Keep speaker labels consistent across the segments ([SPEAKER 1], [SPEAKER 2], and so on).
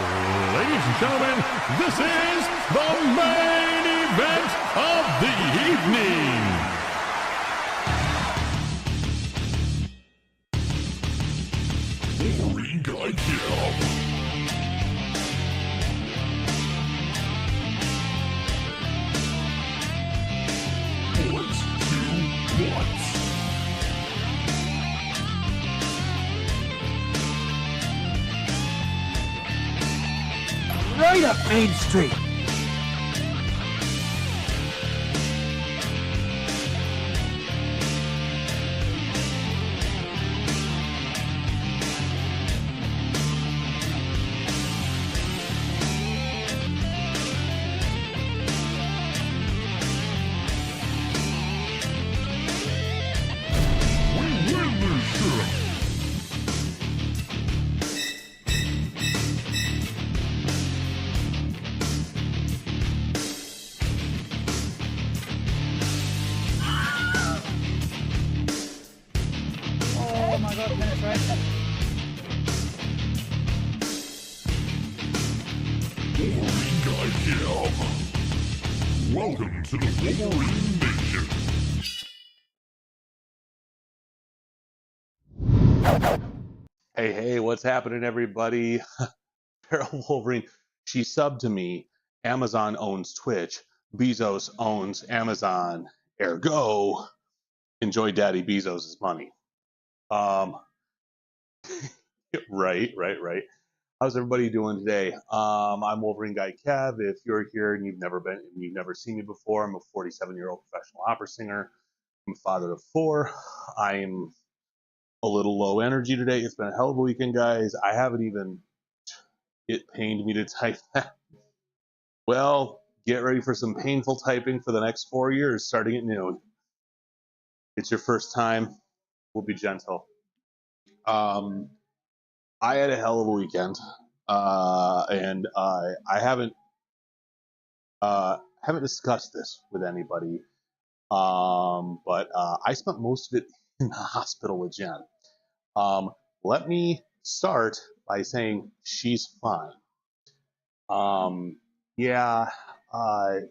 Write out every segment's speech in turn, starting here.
[SPEAKER 1] Ladies and gentlemen, this is the main event of the evening. Wolverine Guy Kill. Boys, 2 1.
[SPEAKER 2] Right up Main Street.
[SPEAKER 1] We win this shit.
[SPEAKER 2] Oh my God, penetration.
[SPEAKER 1] Wolverine Guy Kill. Welcome to the Wolverine Nation.
[SPEAKER 3] Hey, what's happening, everybody? Carol Wolverine, she subbed to me. Amazon owns Twitch. Bezos owns Amazon. Ergo, enjoy Daddy Bezos' money. Right. How's everybody doing today? I'm Wolverine Guy Kev. If you're here and you've never seen me before, I'm a 47-year-old professional opera singer. I'm a father of 4. I'm a little low energy today. It's been a hell of a weekend, guys. I haven't even, it pained me to type that. Well, get ready for some painful typing for the next 4 years, starting at noon. It's your first time. We'll be gentle. I had a hell of a weekend, and I haven't discussed this with anybody, but I spent most of it in the hospital with Jen. Let me start by saying she's fine.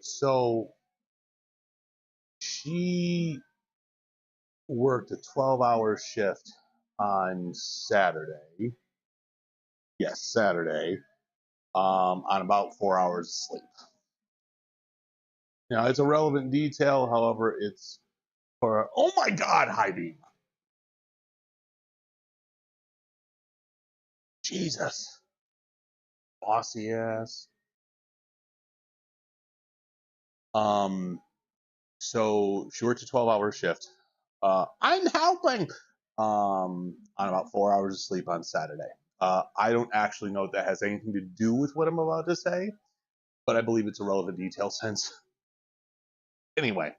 [SPEAKER 3] So she worked a 12-hour shift on Saturday. Yes, Saturday. On about 4 hours of sleep. Now, it's a relevant detail, however, it's for, oh my God, high beam. Jesus. Bossy ass. So she worked a 12-hour shift. I'm helping. On about 4 hours of sleep on Saturday. I don't actually know if that has anything to do with what I'm about to say, but I believe it's a relevant detail since. Anyway,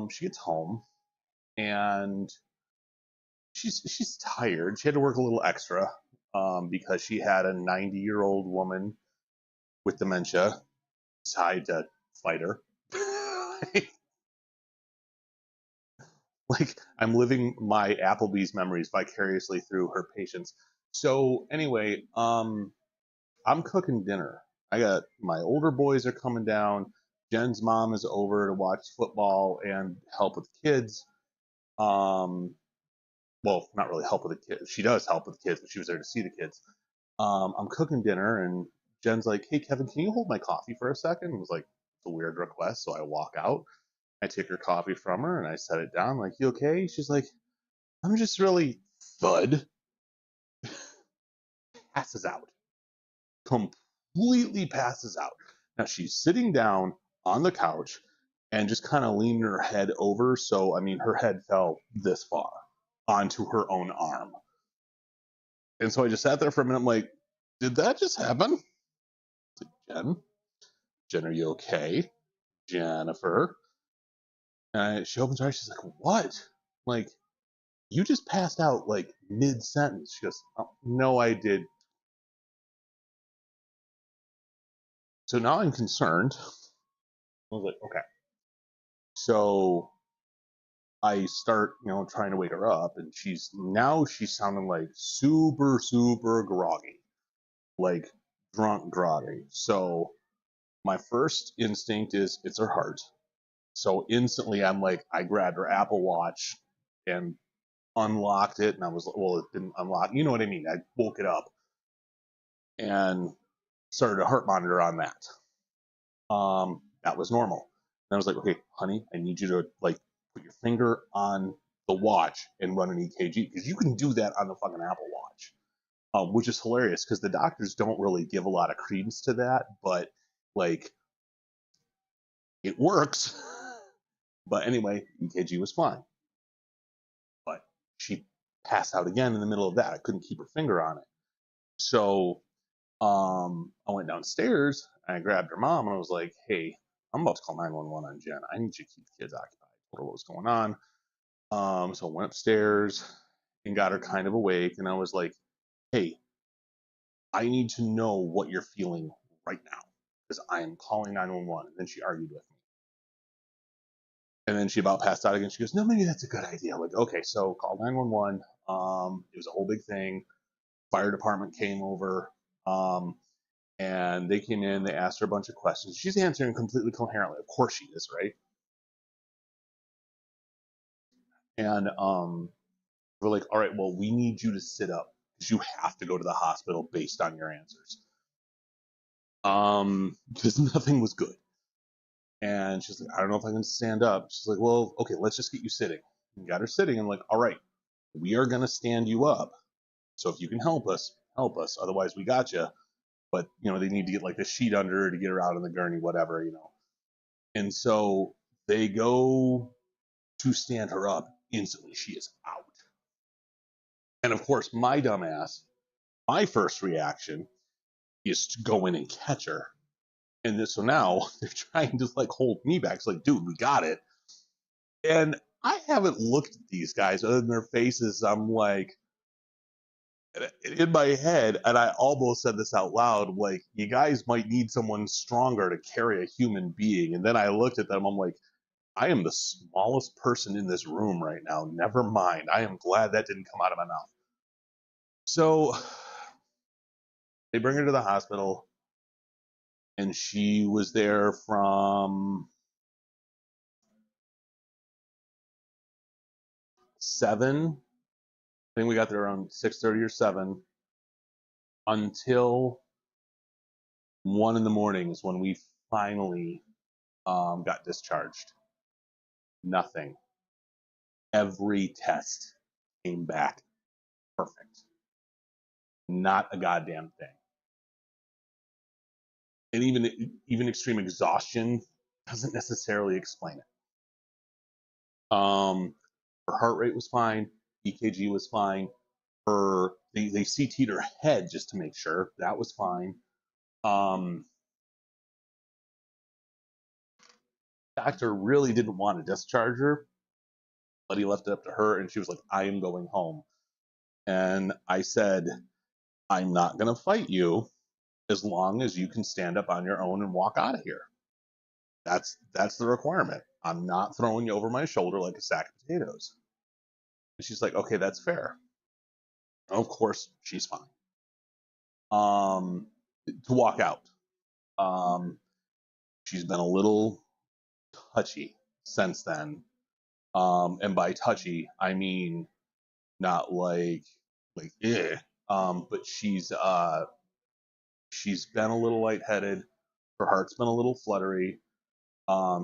[SPEAKER 3] she gets home and she's tired. She had to work a little extra because she had a 90-year-old woman with dementia tied to fight her. Like, I'm living my Applebee's memories vicariously through her patients. So anyway, I'm cooking dinner. I got my older boys are coming down. Jen's mom is over to watch football and help with the kids. Well, not really help with the kids. She does help with the kids, but she was there to see the kids. I'm cooking dinner, and Jen's like, "Hey, Kevin, can you hold my coffee for a second?" I was like, "It's a weird request," so I walk out. I take her coffee from her, and I set it down. I'm like, "You okay?" She's like, "I'm just really..." Thud. Passes out. Completely passes out. Now she's sitting down on the couch and just kind of leaning her head over. So, I mean, her head fell this far onto her own arm. And so I just sat there for a minute. I'm like, did that just happen? I said, Jen, are you okay? Jennifer. And she opens her eyes. She's like, what? I'm like, you just passed out like mid-sentence. She goes, oh, no, I did. So now I'm concerned. I was like, okay. So I start, trying to wake her up, and she's sounding like super, super groggy, like drunk groggy. So my first instinct is it's her heart. So instantly I'm like, I grabbed her Apple Watch and unlocked it, and I was, well, it didn't unlock, you know what I mean? I woke it up and started a heart monitor on that. That was normal. And I was like, okay, honey, I need you to like put your finger on the watch and run an EKG, because you can do that on the fucking Apple Watch, which is hilarious because the doctors don't really give a lot of credence to that, but like it works. But anyway, EKG was fine, but she passed out again in the middle of that. I couldn't keep her finger on it. So I went downstairs and I grabbed her mom and I was like, hey, I'm about to call 911 on Jen. I need you to keep the kids occupied. I told her what was going on. So I went upstairs and got her kind of awake, and I was like, hey, I need to know what you're feeling right now because I am calling 911. And then she argued with me. And then she about passed out again. She goes, no, maybe that's a good idea. I'm like, okay, so call 911. It was a whole big thing. Fire department came over. And they came in, they asked her a bunch of questions. She's answering completely coherently. Of course she is, right? And we're like, all right, well, we need you to sit up because you have to go to the hospital based on your answers. Because nothing was good. And she's like, I don't know if I can stand up. She's like, well, okay, let's just get you sitting. We got her sitting and like, all right, we are going to stand you up. So if you can help us, help us. Otherwise, we got you. But, you know, they need to get like the sheet under her to get her out on the gurney, whatever, you know. And so they go to stand her up. Instantly, she is out. And of course, my dumbass, my first reaction is to go in and catch her. And this, so now they're trying to like hold me back. It's like, dude, we got it. And I haven't looked at these guys other than their faces. I'm like, in my head, and I almost said this out loud, like, you guys might need someone stronger to carry a human being. And then I looked at them, I'm like, I am the smallest person in this room right now. Never mind. I am glad that didn't come out of my mouth. So they bring her to the hospital, and she was there from 7. I think we got there around 6:30 or 7 until 1 in the morning is when we finally got discharged. Nothing. Every test came back perfect. Not a goddamn thing. And even extreme exhaustion doesn't necessarily explain it. Her heart rate was fine. EKG was fine. They CT'd her head just to make sure that was fine. Doctor really didn't want to discharge her, but he left it up to her, and she was like, I am going home. And I said, I'm not going to fight you as long as you can stand up on your own and walk out of here. That's the requirement. I'm not throwing you over my shoulder like a sack of potatoes. And she's like, okay, that's fair. And of course, she's fine. To walk out. She's been a little touchy since then. And by touchy, I mean not like eh. But she's been a little lightheaded. Her heart's been a little fluttery.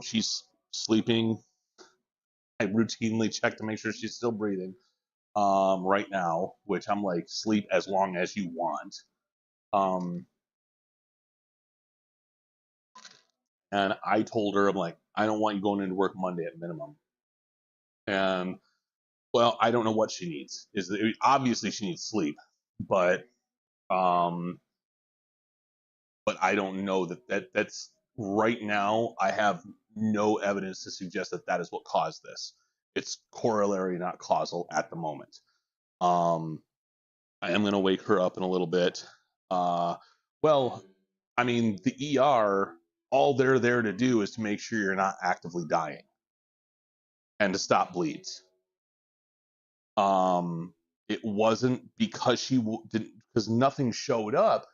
[SPEAKER 3] She's sleeping. I routinely check to make sure she's still breathing right now, which I'm like, sleep as long as you want. And I told her, I'm like, I don't want you going into work Monday at minimum. And well, I don't know what she needs. Obviously she needs sleep, but I don't know that's right now. I have no evidence to suggest that is what caused this. It's corollary, not causal at the moment. I am going to wake her up in a little bit. Well, I mean, the ER, all they're there to do is to make sure you're not actively dying and to stop bleeds. It wasn't because she didn't, because nothing showed up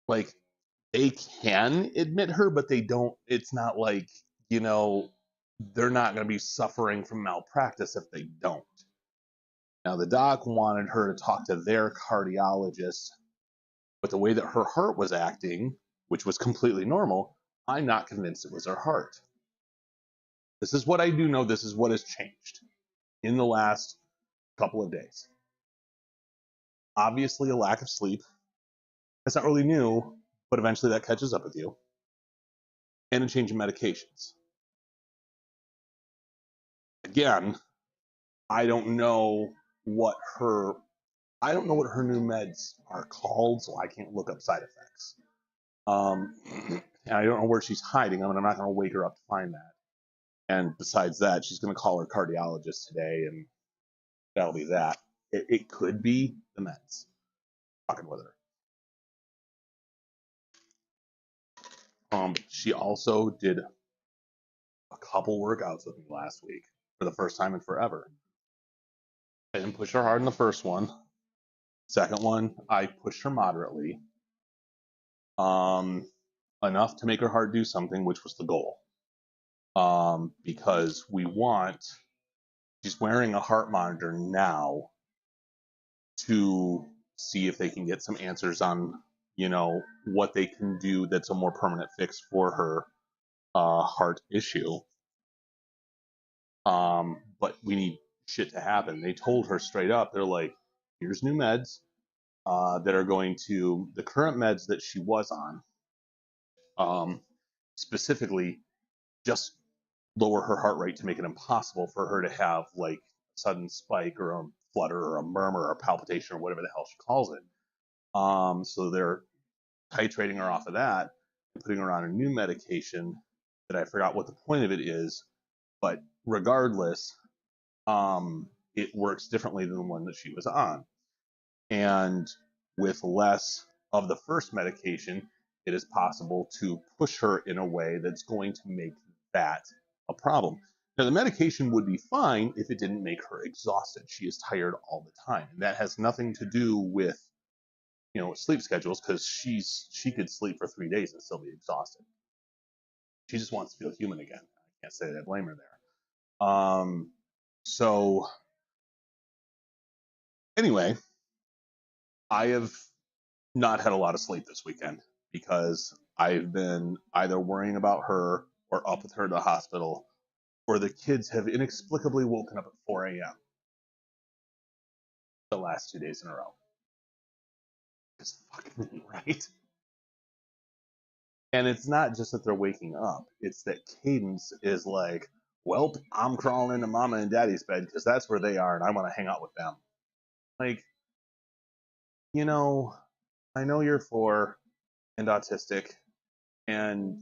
[SPEAKER 3] like they can admit her, but they don't. It's not like, you know, they're not going to be suffering from malpractice if they don't. Now, the doc wanted her to talk to their cardiologist, but the way that her heart was acting, which was completely normal, I'm not convinced it was her heart. This is what I do know. This is what has changed in the last couple of days. Obviously, a lack of sleep. That's not really new, but eventually that catches up with you. And a change in medications. Again, I don't know what her new meds are called, so I can't look up side effects. And I don't know where she's hiding them, and I'm not going to wake her up to find that. And besides that, she's going to call her cardiologist today, and that'll be that. It could be the meds. Talking with her. She also did a couple workouts with me last week for the first time in forever. I didn't push her hard in the first one. Second one, I pushed her moderately. Enough to make her heart do something, which was the goal. Because she's wearing a heart monitor now to see if they can get some answers on, you know, what they can do that's a more permanent fix for her heart issue. But we need shit to happen. They told her straight up, they're like, here's new meds that are going to, the current meds that she was on, specifically just lower her heart rate to make it impossible for her to have like a sudden spike or a flutter or a murmur or a palpitation or whatever the hell she calls it. So they're titrating her off of that and putting her on a new medication that I forgot what the point of it is, but regardless, it works differently than the one that she was on. And with less of the first medication, it is possible to push her in a way that's going to make that a problem. Now, the medication would be fine if it didn't make her exhausted. She is tired all the time. And that has nothing to do with, you know, sleep schedules, because she could sleep for 3 days and still be exhausted. She just wants to feel human again. I can't say that I blame her there. So anyway, I have not had a lot of sleep this weekend because I've been either worrying about her or up with her to the hospital, or the kids have inexplicably woken up at 4 a.m. the last 2 days in a row. It's fucking right. And it's not just that they're waking up, it's that Cadence is like, well, I'm crawling into mama and daddy's bed because that's where they are and I want to hang out with them. Like, you know, I know you're 4 and autistic and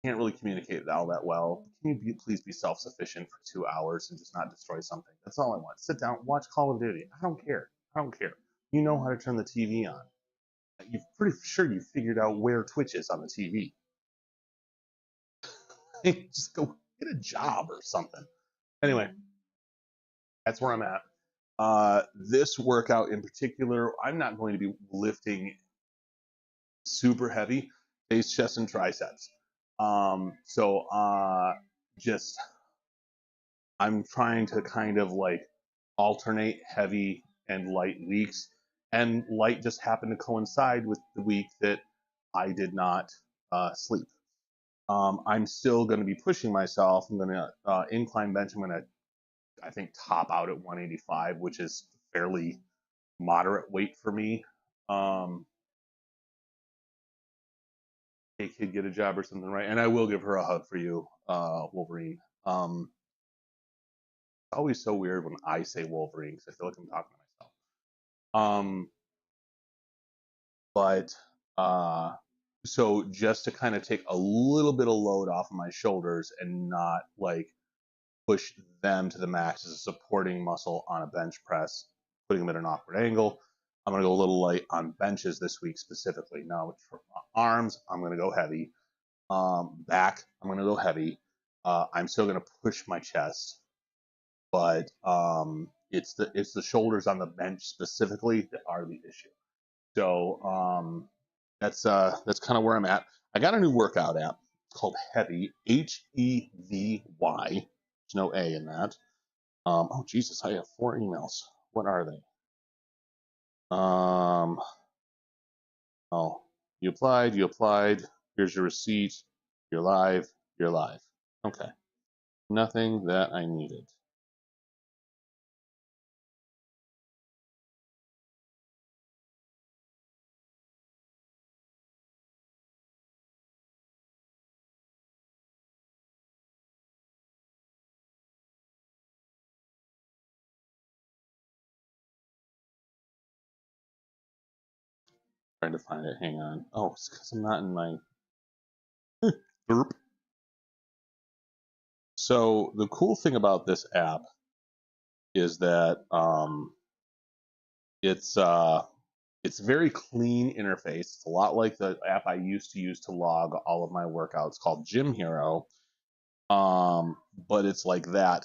[SPEAKER 3] can't really communicate all that well. Can you please be self-sufficient for 2 hours and just not destroy something? That's all I want. Sit down, watch Call of Duty. I don't care. I don't care. You know how to turn the TV on. You're pretty sure you figured out where Twitch is on the TV. Just go get a job or something. Anyway, that's where I'm at. This workout in particular, I'm not going to be lifting super heavy, face, chest, and triceps. Just I'm trying to kind of like alternate heavy and light weeks, and light just happened to coincide with the week that I did not sleep. I'm still going to be pushing myself. I'm going to incline bench. I'm going to, I think, top out at 185, which is fairly moderate weight for me. Hey kid, get a job or something, right? And I will give her a hug for you, Wolverine. It's always so weird when I say Wolverine because I feel like I'm talking to myself. But so just to kind of take a little bit of load off of my shoulders and not like push them to the max as a supporting muscle on a bench press, putting them at an awkward angle. I'm going to go a little light on benches this week specifically. Now, for arms, I'm going to go heavy. Back, I'm going to go heavy. I'm still going to push my chest, but it's the shoulders on the bench specifically that are the issue. So that's kind of where I'm at. I got a new workout app. It's called Heavy, H-E-V-Y. There's no A in that. Oh Jesus, I have 4 emails. What are they? Oh, you applied. Here's your receipt. You're live. Okay. Nothing that I needed. Trying to find it. Hang on. Oh, it's because I'm not in my Burp. So the cool thing about this app is that it's very clean interface. It's a lot like the app I used to use to log all of my workouts called Gym Hero, but it's like that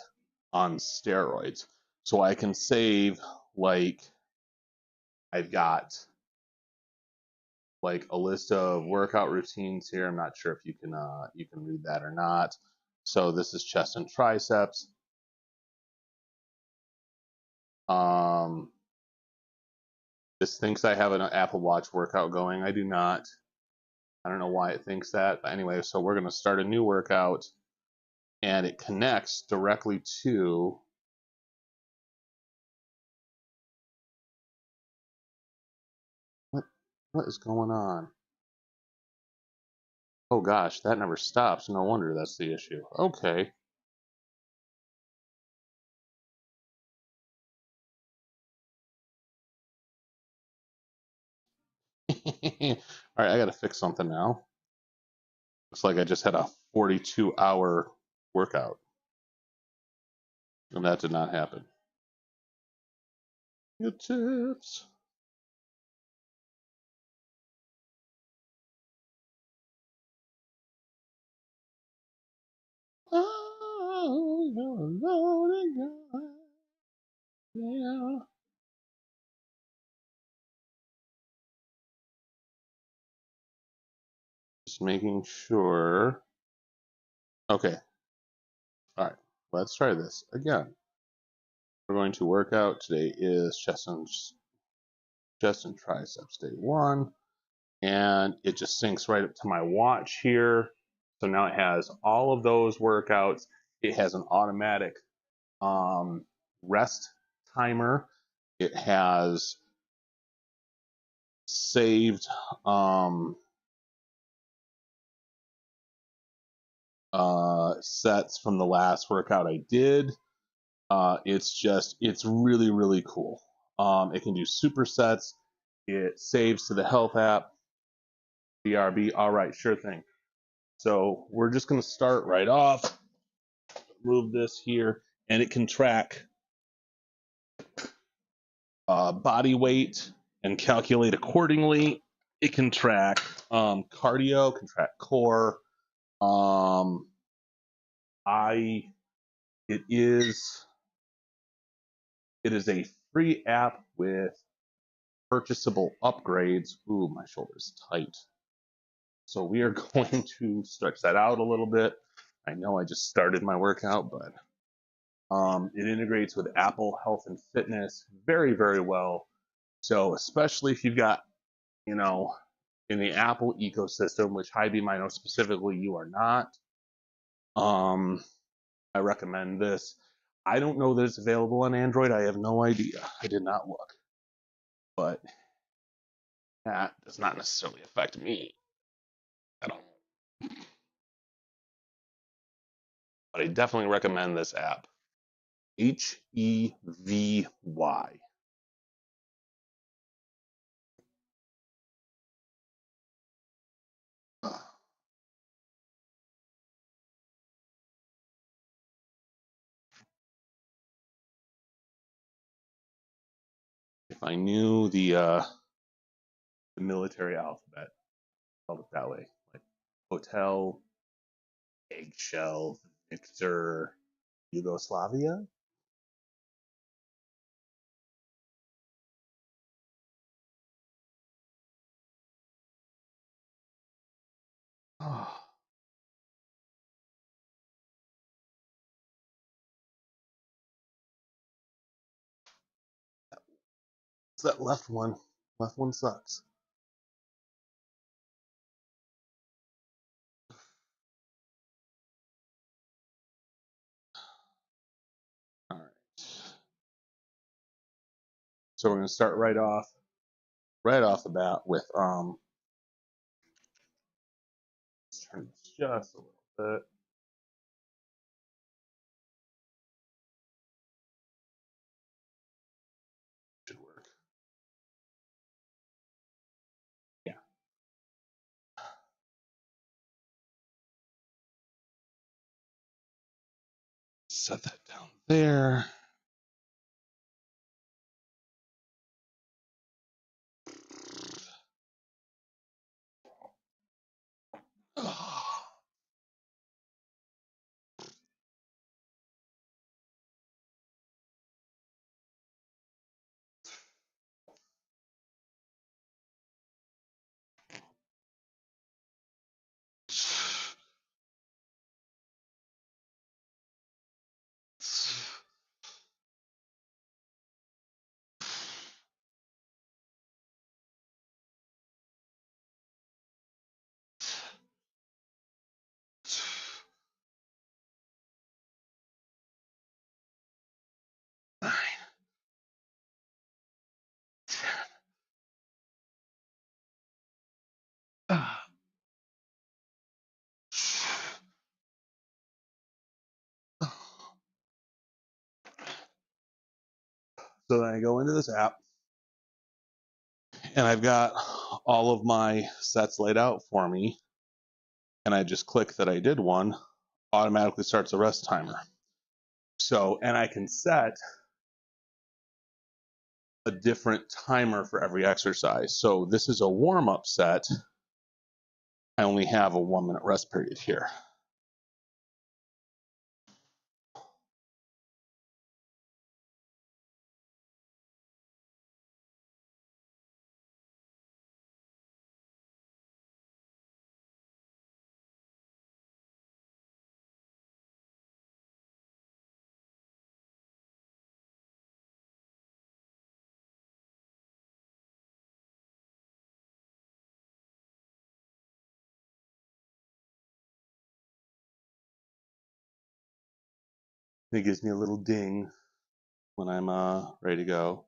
[SPEAKER 3] on steroids. So I can save, like, I've got like a list of workout routines here. I'm not sure if you can read that or not. So this is chest and triceps. This thinks I have an Apple Watch workout going. I do not. I don't know why it thinks that. But anyway, so we're going to start a new workout, and it connects directly to what is going on? Oh gosh, that never stops. No wonder that's the issue. Okay. All right, I got to fix something now. Looks like I just had a 42-hour workout, and that did not happen. Good tips. Oh, you're alone again. Yeah. Just making sure. Okay. All right. Let's try this again. We're going to work out. Today is chest and triceps day 1. And it just syncs right up to my watch here. So now it has all of those workouts. It has an automatic rest timer. It has saved sets from the last workout I did. It's really, really cool. It can do supersets. It saves to the health app. BRB, all right, sure thing. So we're just going to start right off. Move this here, and it can track body weight and calculate accordingly. It can track cardio, can track core. It is a free app with purchasable upgrades. Ooh, my shoulder's tight. So we are going to stretch that out a little bit. I know I just started my workout, but it integrates with Apple Health and Fitness very, very well. So especially if you've got, in the Apple ecosystem, which Hi-Beam I know specifically you are not, I recommend this. I don't know that it's available on Android. I have no idea. I did not look. But that does not necessarily affect me at all. But I definitely recommend this app. H-E-V-Y. If I knew the military alphabet, spelled it that way, like hotel, eggshell, Victor, Yugoslavia. Oh. It's that left one. Left one sucks. All right. So we're going to start right off the bat with let's turn this just a little bit. Should work. Yeah. Set that down there. Oh. So then I go into this app and I've got all of my sets laid out for me. And I just click that I did one, automatically starts a rest timer. So, and I can set a different timer for every exercise. So this is a warm-up set. I only have a 1 minute rest period here. It gives me a little ding when I'm ready to go.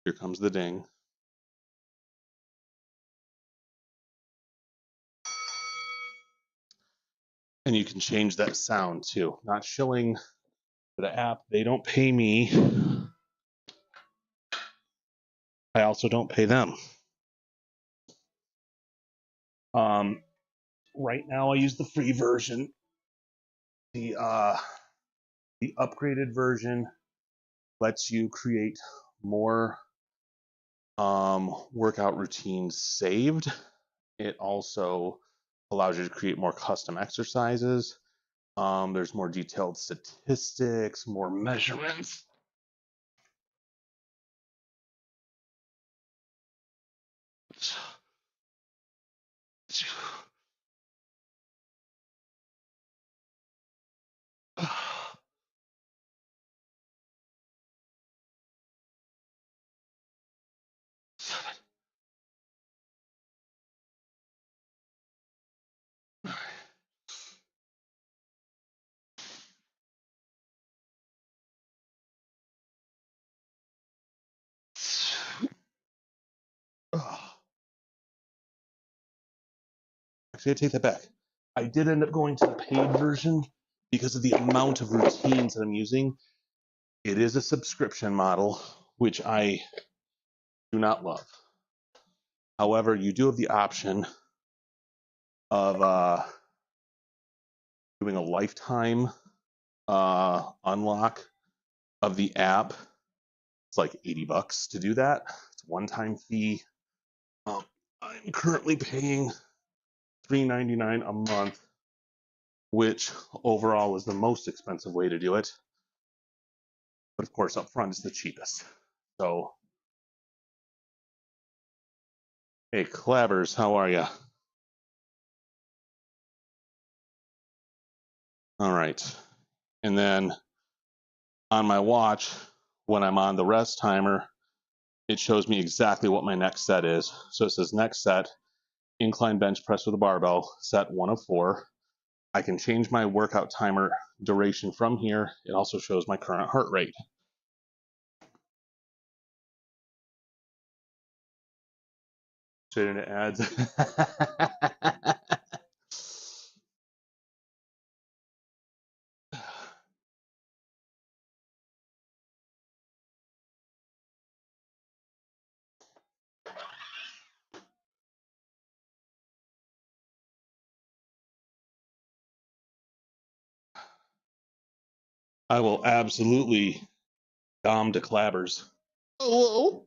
[SPEAKER 3] Here comes the ding. And you can change that sound too. Not shilling for the app. They don't pay me. I also don't pay them. Right now I use the free version. The upgraded version lets you create more workout routines saved. It also allows you to create more custom exercises. There's more detailed statistics, more measurements. Actually, I take that back. I did end up going to the paid version because of the amount of routines that I'm using. It is a subscription model, which I do not love. However, you do have the option of doing a lifetime unlock of the app. It's like $80 to do that. It's a one-time fee. I'm currently paying $3.99 a month, which overall is the most expensive way to do it. But of course, up front is the cheapest. So Hey, Clabbers, how are you? All right. And then on my watch, when I'm on the rest timer, it shows me exactly what my next set is. So it says next set, incline bench press with a barbell, set 1 of 4. I can change my workout timer duration from here. It also shows my current heart rate. Straight into ads. I will absolutely dom to Clabbers. Hello.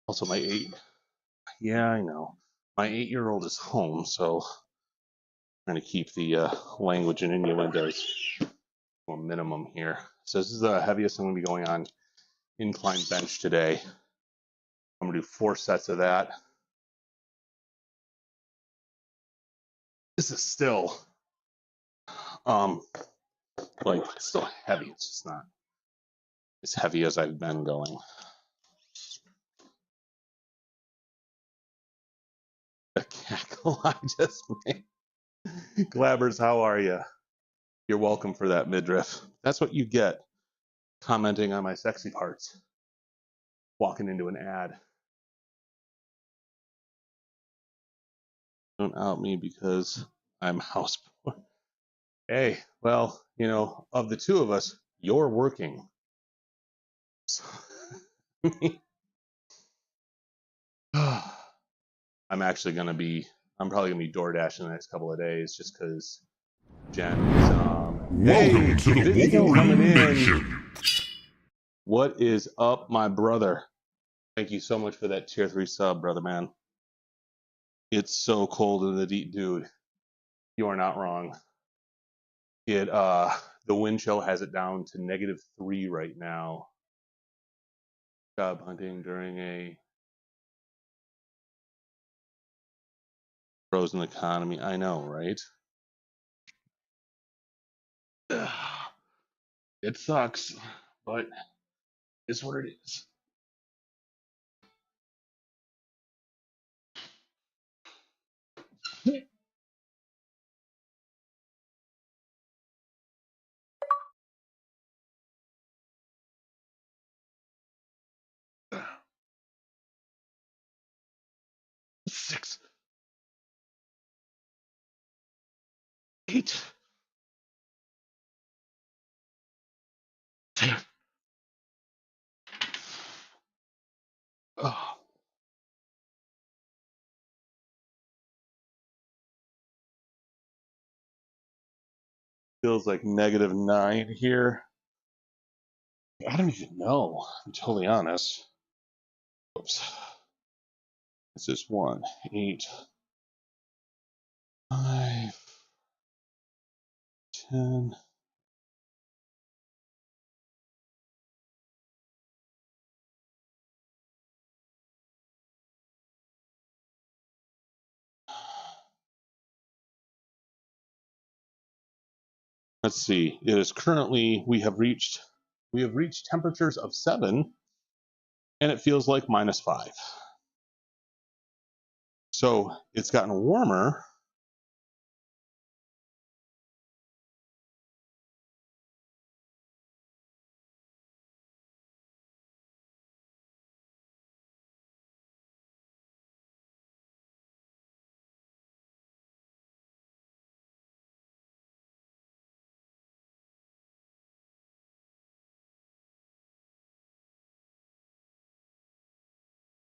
[SPEAKER 3] Also, my 8. Yeah, I know. My 8-year-old is home, so I'm trying to keep the language and innuendos to a minimum here. So this is the heaviest I'm going to be going on incline bench today. I'm going to do 4 sets of that. This is still, like, still heavy. It's just not as heavy as I've been going. The cackle I just made. Glabbers, how are you? You're welcome for that midriff. That's what you get commenting on my sexy parts. Walking into an ad. Don't out me because I'm house poor. Hey, well, you know, of the two of us, you're working. So, I'm actually gonna be. I'm probably gonna be DoorDash in the next couple of days, just because Jen is.
[SPEAKER 1] Welcome to the
[SPEAKER 3] Vinny coming
[SPEAKER 1] Wolverine
[SPEAKER 3] in.
[SPEAKER 1] Nation.
[SPEAKER 3] What is up, my brother? Thank you so much for that tier 3 sub, brother man. It's so cold in the deep, dude. You are not wrong. It the wind chill has it down to -3 right now. Job hunting during a frozen economy. I know, right? It sucks, but it's what it is. Six, 8, 10. Oh, feels like -9 here. I don't even know. I'm totally honest. Oops. This is 1, 8, 5, 10. Let's see. It is currently we have reached temperatures of 7, and it feels like -5. So it's gotten warmer.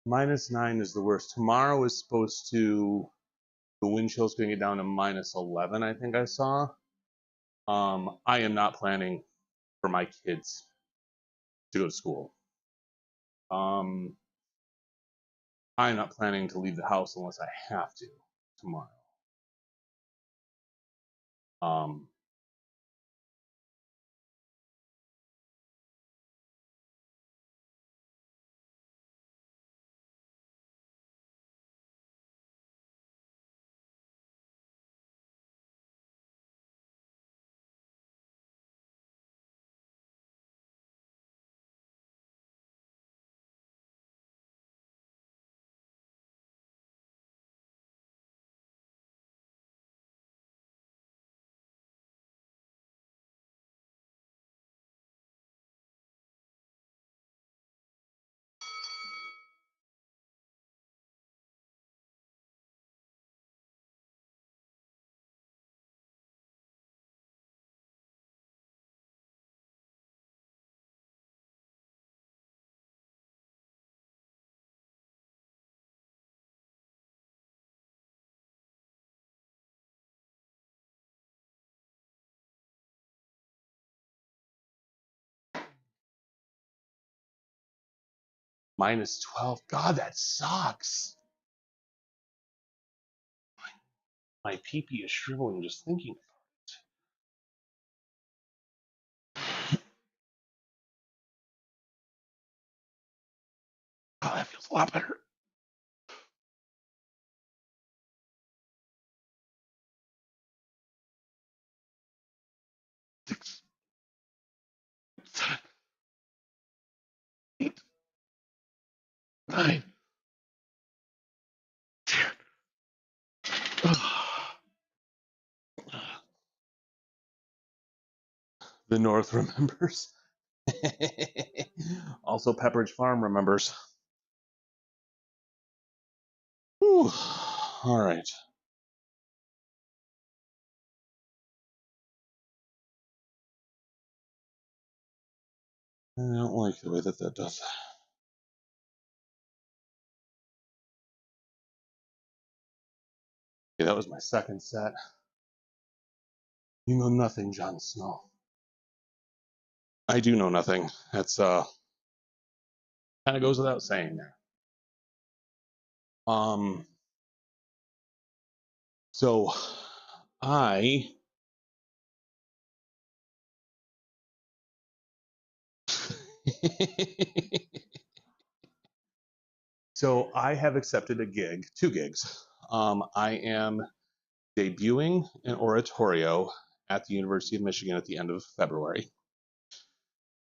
[SPEAKER 3] -9 is the worst. Tomorrow is supposed to, the wind chill is going to get down to -11, I think I saw. I am not planning for my kids to go to school. I am not planning to leave the house unless I have to tomorrow. Minus 12. God, that sucks. My pee-pee is shriveling just thinking. Oh, that feels a lot better. 6, 7, 8, 9, 10. The North remembers. Also, Pepperidge Farm remembers. Whew. All right. I don't like the way that does that. Okay, that was my second set. You know nothing, Jon Snow. I do know nothing. That's kind of goes without saying there. So I so I have accepted a gig, 2 gigs. I am debuting an oratorio at the University of Michigan at the end of February,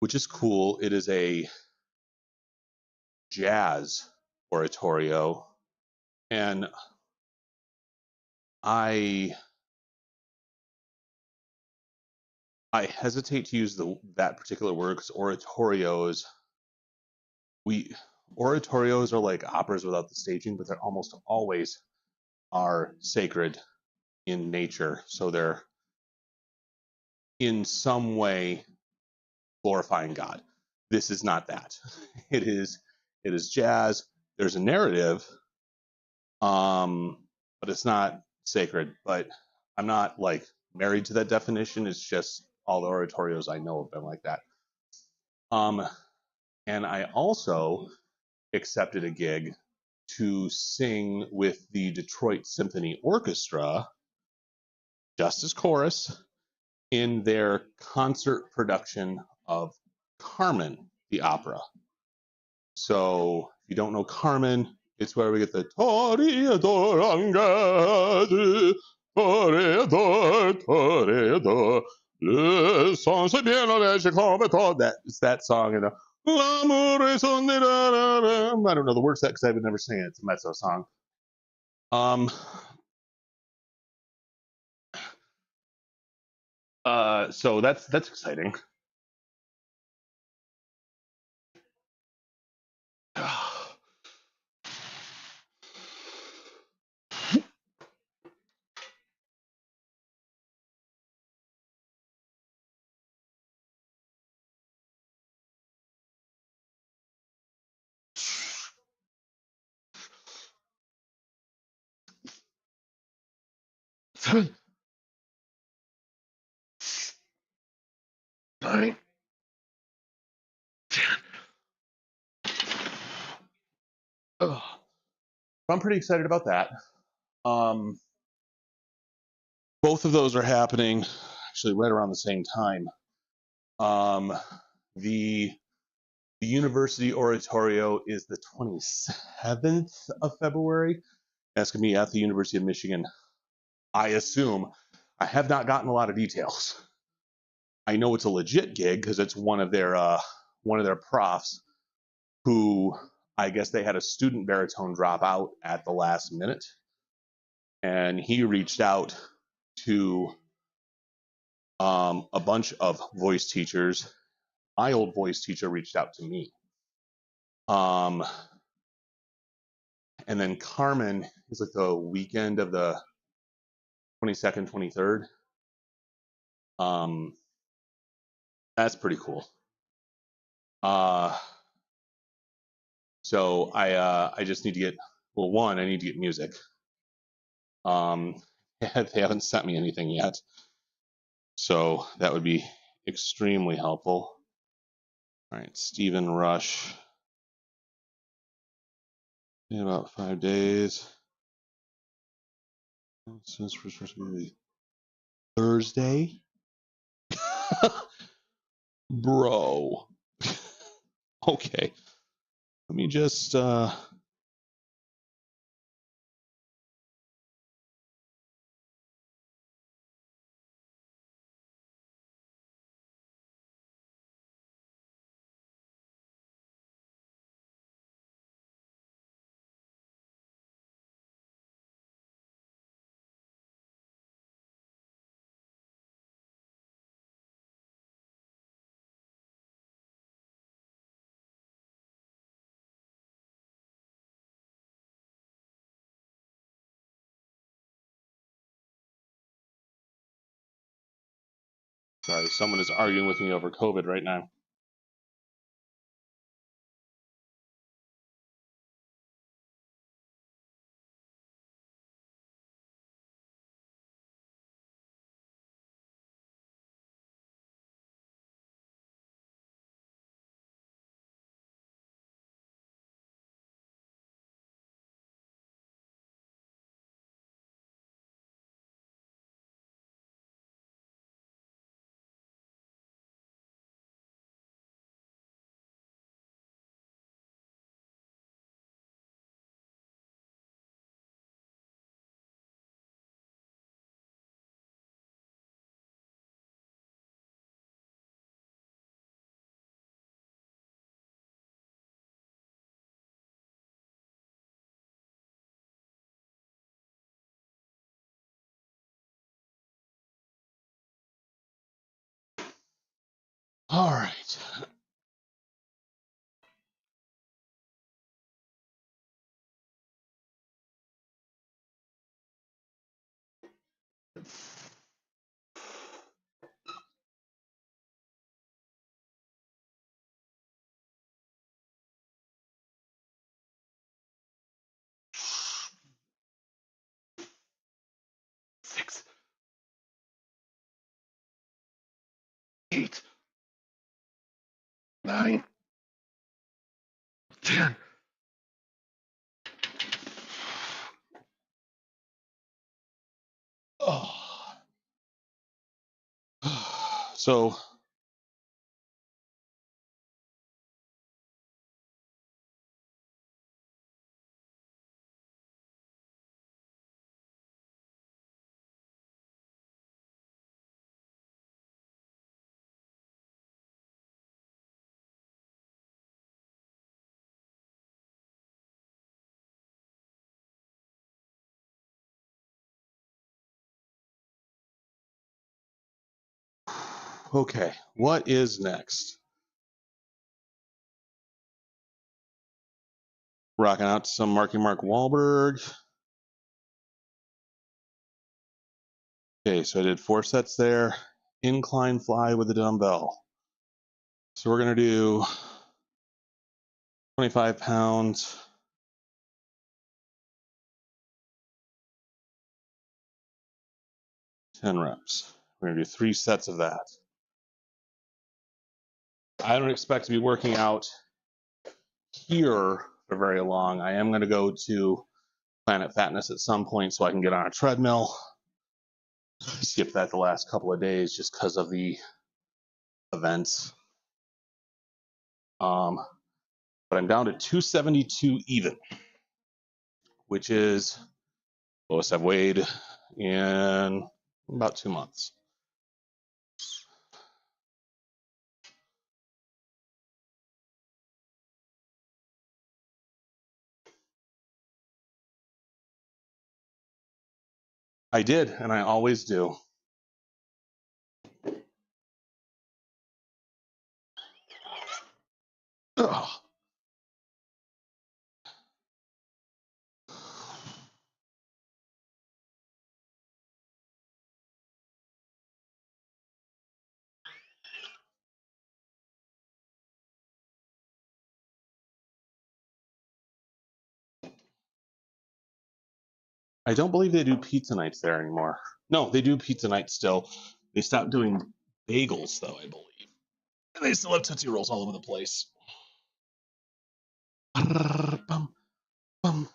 [SPEAKER 3] which is cool. It is a jazz oratorio, and I hesitate to use that particular word because oratorios are like operas without the staging, but they're almost always are sacred in nature, so they're in some way glorifying God. This is not that. It is jazz. There's a narrative, but it's not sacred. But I'm not like married to that definition. It's just all the oratorios I know have been like that. And I also accepted a gig to sing with the Detroit Symphony Orchestra, just as chorus, in their concert production of Carmen, the opera. So if you don't know Carmen, it's where we get the Toreador, Toreador, le son se bien that it's that song, and I don't know the words that because I would never sing it. It's a mezzo song. So that's exciting. Seven, 9, 10. I'm pretty excited about that. Both of those are happening actually right around the same time. The University Oratorio is the 27th of February. That's going to be at the University of Michigan. I assume. I have not gotten a lot of details. I know it's a legit gig because it's one of their profs who I guess they had a student baritone drop out at the last minute, and he reached out to a bunch of voice teachers. My old voice teacher reached out to me. And then Carmen is like the weekend of the 22nd, 23rd. That's pretty cool. So I just need to get, well, one, I need to get music. They haven't sent me anything yet. So that would be extremely helpful. All right, Stephen Rush. In about 5 days. Since we're supposed to be Thursday. Bro. Okay. Let me just sorry, someone is arguing with me over COVID right now. All right. Six, 8, 9, 10. Oh. So okay, what is next? Rocking out to some Marky Mark Wahlberg. Okay, so I did 4 sets there. Incline fly with a dumbbell. So we're gonna do 25 pounds. Ten reps. We're gonna do 3 sets of that. I don't expect to be working out here for very long. I am gonna go to Planet Fatness at some point so I can get on a treadmill. Skip that the last couple of days just because of the events. But I'm down to 272 even, which is lowest I've weighed in about 2 months. I did, and I always do. Ugh. I don't believe they do pizza nights there anymore. No, they do pizza nights still. They stopped doing bagels, though, I believe. And they still have Tootsie Rolls all over the place. Bum, bum,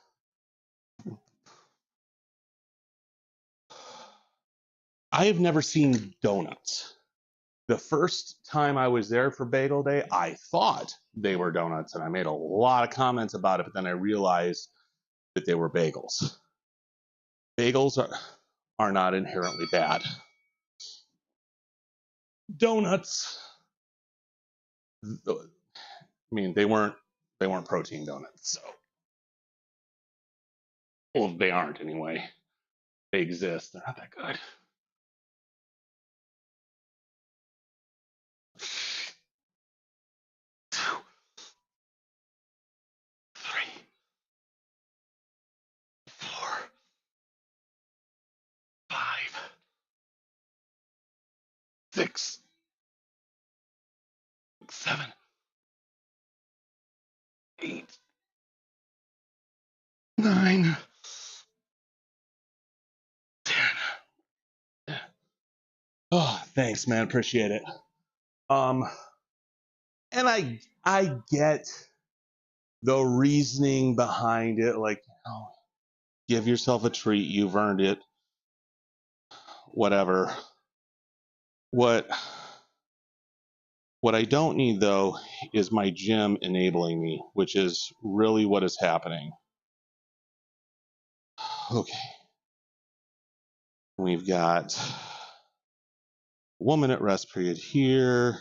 [SPEAKER 3] I have never seen donuts. The first time I was there for Bagel Day, I thought they were donuts, and I made a lot of comments about it, but then I realized that they were bagels. Bagels are not inherently bad. Donuts, I mean, they weren't protein donuts, so well, they aren't anyway. They exist. They're not that good. Two, three, four, five, six, seven, 8, 9, 10. Oh, thanks, man. Appreciate it. And I get the reasoning behind it, like, give yourself a treat, you've earned it. Whatever. What I don't need though is my gym enabling me, which is really what is happening. Okay. We've got 1 minute rest period here.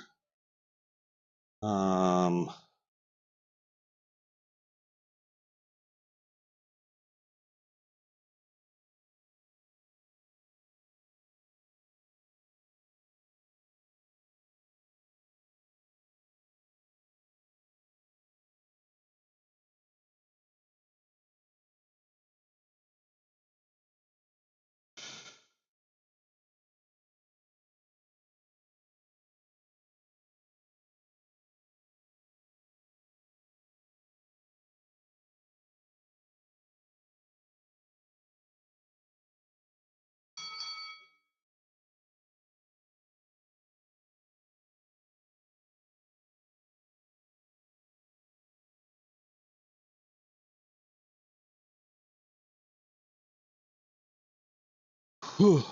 [SPEAKER 3] Whew.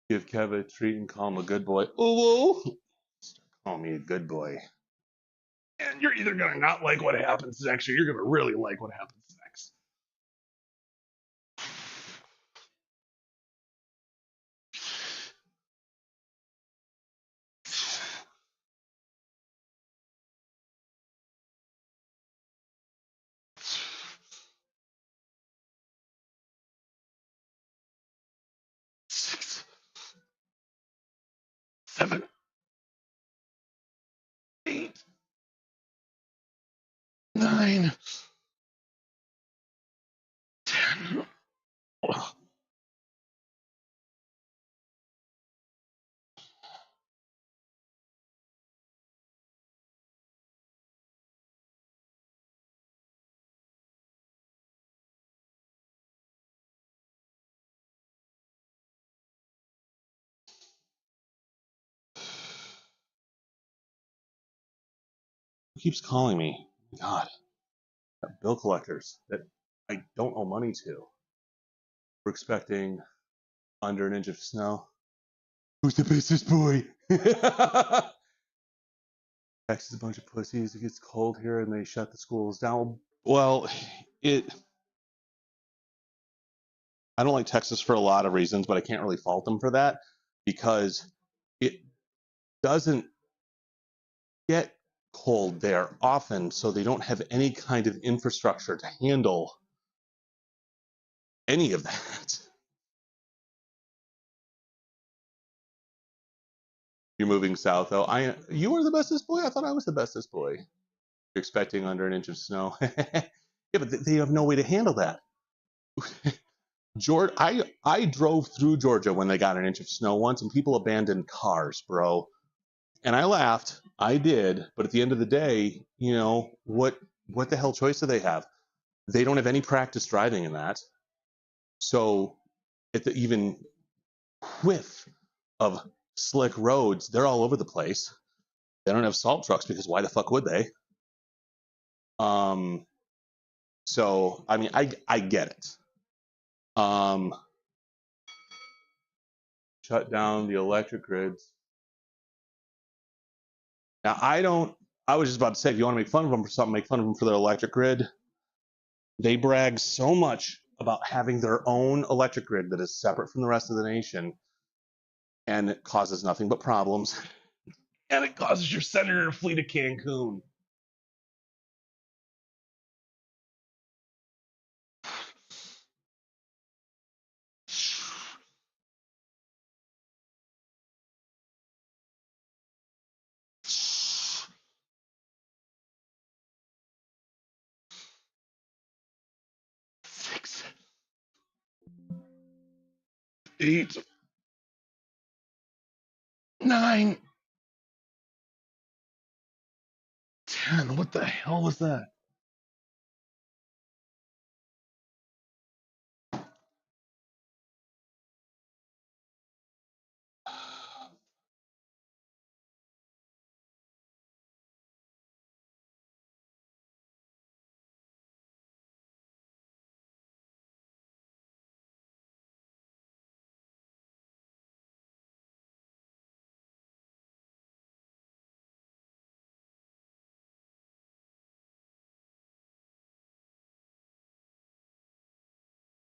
[SPEAKER 3] Give Kev a treat and call him a good boy. Ooh, start calling me a good boy. And you're either gonna not like what happens next, or you're gonna really like what happens next. Six, 7, 8, 9, 10. Ugh. Who keeps calling me? God, bill collectors that I don't owe money to. We're expecting under an inch of snow. Who's the business boy? Texas is a bunch of pussies. It gets cold here and they shut the schools down. Well, I don't like Texas for a lot of reasons, but I can't really fault them for that because it doesn't get cold there often, so they don't have any kind of infrastructure to handle any of that. You're moving south, though. You were the bestest boy? I thought I was the bestest boy. You're expecting under an inch of snow. Yeah, but they have no way to handle that. I drove through Georgia when they got an inch of snow once, and people abandoned cars, bro. And I laughed. I did, but at the end of the day, what the hell choice do they have? They don't have any practice driving in that. So at the even whiff of slick roads, they're all over the place. They don't have salt trucks because why the fuck would they? So I mean, I get it. Shut down the electric grids. Now, I was just about to say, if you want to make fun of them for something, make fun of them for their electric grid. They brag so much about having their own electric grid that is separate from the rest of the nation, and it causes nothing but problems. And it causes your senator to flee to Cancun. Six, 8, 9, 10. What the hell was that?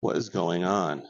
[SPEAKER 3] What is going on?